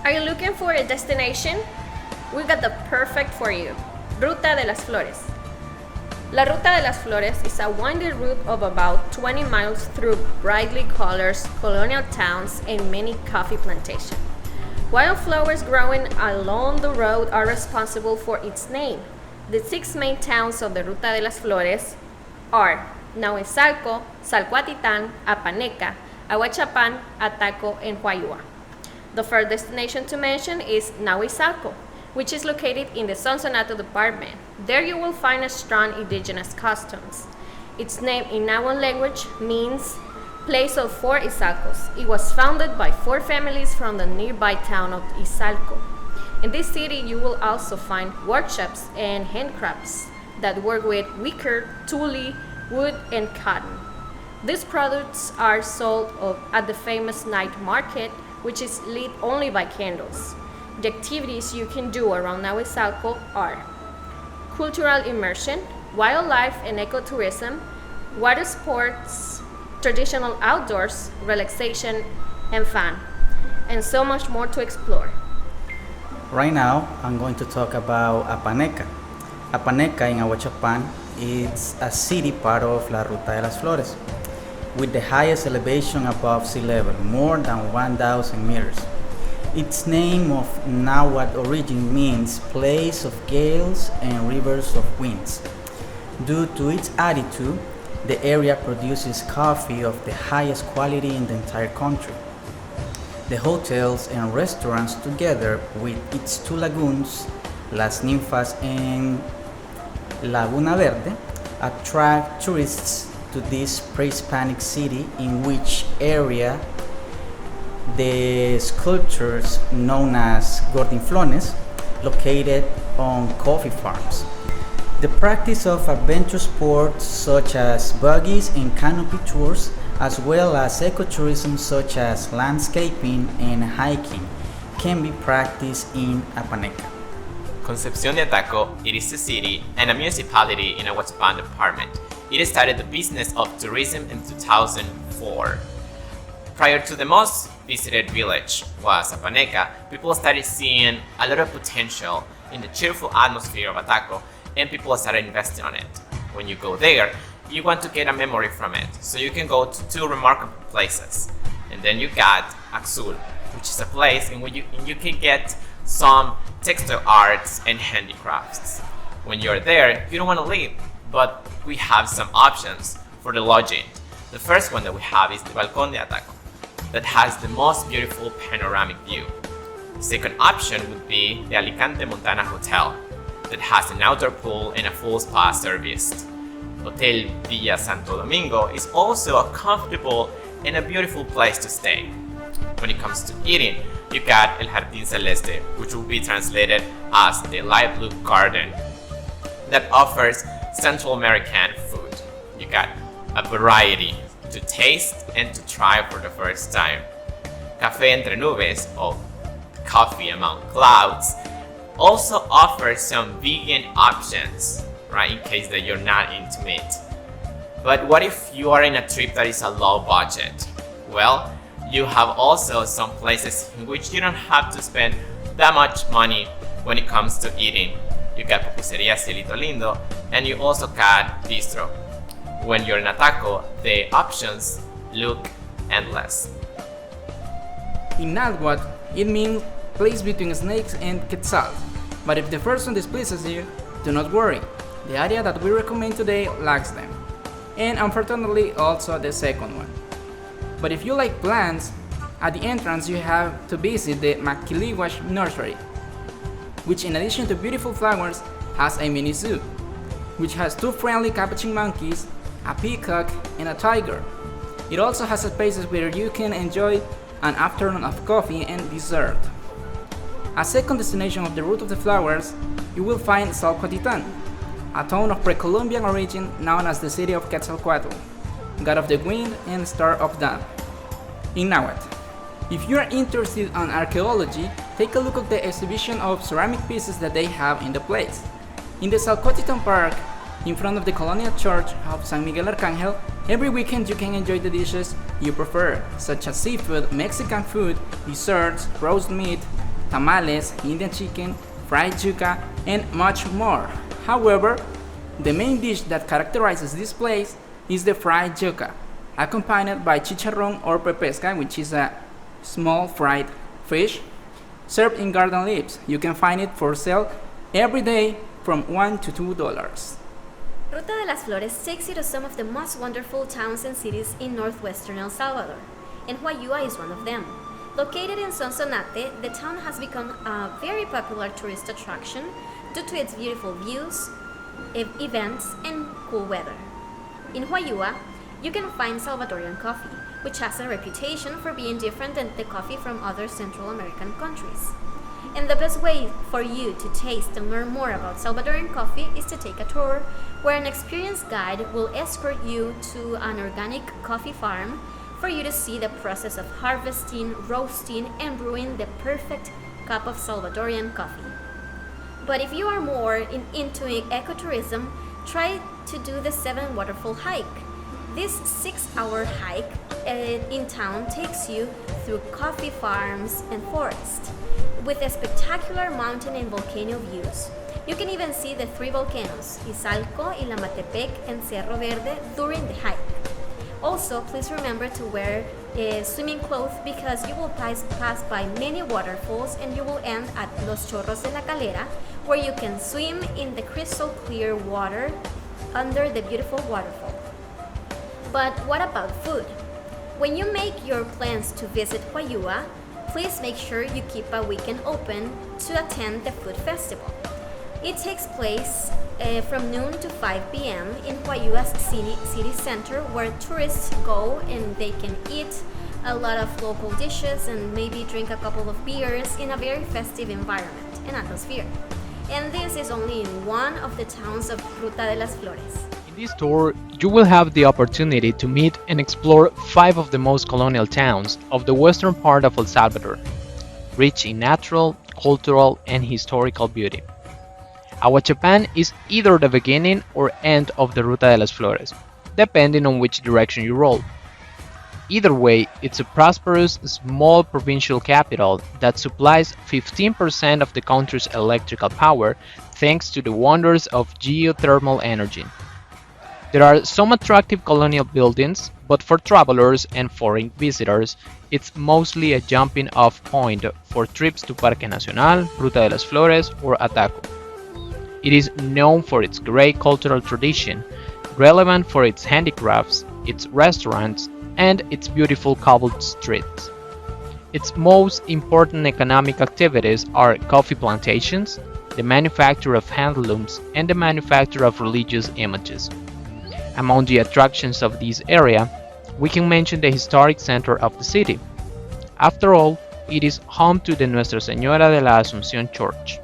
Are you looking for a destination? We got the perfect for you. Ruta de las Flores. La Ruta de las Flores is a winding route of about 20 miles through brightly colored colonial towns and many coffee plantations. Wildflowers growing along the road are responsible for its name. The 6 main towns of the Ruta de las Flores are Nahuizalco, Salcuatitan, Apaneca, Aguachapan, Ataco, and Huayua. The first destination to mention is Nahuizalco, which is located in the Sonsonate department. There you will find strong indigenous customs. Its name in Nahuatl language means place of 4 Izalcos. It was founded by 4 families from the nearby town of Izalco. In this city you will also find workshops and handcrafts that work with wicker, tule, wood, and cotton. These products are sold at the famous night market, which is lit only by candles. The activities you can do around Nahuizalco are cultural immersion, wildlife and ecotourism, water sports, traditional outdoors, relaxation, and fun, and so much more to explore. Right now, I'm going to talk about Apaneca. Apaneca in Aguachapan is a city part of La Ruta de las Flores, with the highest elevation above sea level, more than 1,000 meters. Its name of Nahuatl origin means place of gales and rivers of winds. Due to its altitude, the area produces coffee of the highest quality in the entire country. The hotels and restaurants, together with its 2 lagoons, Las Ninfas and Laguna Verde, attract tourists to this pre-Hispanic city, in which area the sculptures known as gordinflones located on coffee farms. The practice of adventure sports such as buggies and canopy tours, as well as ecotourism such as landscaping and hiking, can be practiced in Apaneca. Concepcion de Ataco, it is a city and a municipality in Aguachapan department. It started the business of tourism in 2004. Prior to the most visited village was Apaneca, people started seeing a lot of potential in the cheerful atmosphere of Ataco, and people started investing on it. When you go there, you want to get a memory from it, so you can go to 2 remarkable places. And then you got Axul, which is a place in which you can get some textile arts and handicrafts. When you're there, you don't want to leave, but we have some options for the lodging. The first one that we have is the Balcón de Ataco, that has the most beautiful panoramic view. The second option would be the Alicante Montana Hotel, that has an outdoor pool and a full spa service. Hotel Villa Santo Domingo is also a comfortable and a beautiful place to stay. When it comes to eating, you got El Jardín Celeste, which will be translated as the light blue garden, that offers Central American food. You got a variety to taste and to try for the first time. Café Entre Nubes, or coffee among clouds, also offers some vegan options, right, in case that you're not into meat. But what if you are in a trip that is a low budget? Well, you have also some places in which you don't have to spend that much money when it comes to eating. You got Pupusería Cielito Lindo, and you also got Bistro. When you're in Ataco, the options look endless. In Nahuatl, it means place between snakes and quetzal. But if the first one displeases you, do not worry. The area that we recommend today lacks them. And unfortunately also the second one. But if you like plants, at the entrance you have to visit the Maquilihuash nursery, which in addition to beautiful flowers has a mini zoo, which has 2 friendly capuchin monkeys, a peacock, and a tiger. It also has spaces where you can enjoy an afternoon of coffee and dessert. A second destination of the Route of the Flowers, you will find Salcuatitan, a town of pre-Columbian origin known as the city of Quetzalcoatl, god of the wind and star of dawn, in Nahuatl. If you are interested in archaeology, take a look at the exhibition of ceramic pieces that they have in the place. In the Salcotitan Park, in front of the Colonial Church of San Miguel Arcangel, every weekend you can enjoy the dishes you prefer, such as seafood, Mexican food, desserts, roast meat, tamales, Indian chicken, fried yuca, and much more. However, the main dish that characterizes this place is the fried yuca, accompanied by chicharrón or pepesca, which is a small fried fish served in garden leaves. You can find it for sale every day from $1 to $2. Ruta de las Flores takes you to some of the most wonderful towns and cities in northwestern El Salvador, and Huayua is one of them. Located in Sonsonate, the town has become a very popular tourist attraction due to its beautiful views, events, and cool weather. In Huayua, you can find Salvadorian coffee, which has a reputation for being different than the coffee from other Central American countries. And the best way for you to taste and learn more about Salvadorian coffee is to take a tour where an experienced guide will escort you to an organic coffee farm for you to see the process of harvesting, roasting, and brewing the perfect cup of Salvadorian coffee. But if you are more into ecotourism, try to do the 7 Waterfall hike. This 6-hour hike in town takes you through coffee farms and forests with a spectacular mountain and volcano views. You can even see the 3 volcanoes, Izalco, Ilamatepec, and Cerro Verde during the hike. Also, please remember to wear swimming clothes because you will pass by many waterfalls and you will end at Los Chorros de la Calera, where you can swim in the crystal clear water under the beautiful waterfall. But what about food? When you make your plans to visit Huayua, please make sure you keep a weekend open to attend the food festival. It takes place from noon to 5 p.m. in Huayua's city center, where tourists go and they can eat a lot of local dishes and maybe drink a couple of beers in a very festive environment and atmosphere. And this is only in one of the towns of Ruta de las Flores. In this tour, you will have the opportunity to meet and explore 5 of the most colonial towns of the western part of El Salvador, rich in natural, cultural, and historical beauty. Ahuachapán is either the beginning or end of the Ruta de las Flores, depending on which direction you roll. Either way, it's a prosperous, small provincial capital that supplies 15% of the country's electrical power thanks to the wonders of geothermal energy. There are some attractive colonial buildings, but for travelers and foreign visitors, it's mostly a jumping off point for trips to Parque Nacional, Ruta de las Flores, or Ataco. It is known for its great cultural tradition, relevant for its handicrafts, its restaurants, and its beautiful cobbled streets. Its most important economic activities are coffee plantations, the manufacture of handlooms, and the manufacture of religious images. Among the attractions of this area, we can mention the historic center of the city. After all, it is home to the Nuestra Señora de la Asunción Church.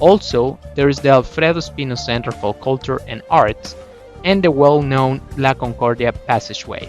Also, there is the Alfredo Espino Center for Culture and Arts and the well-known La Concordia Passageway.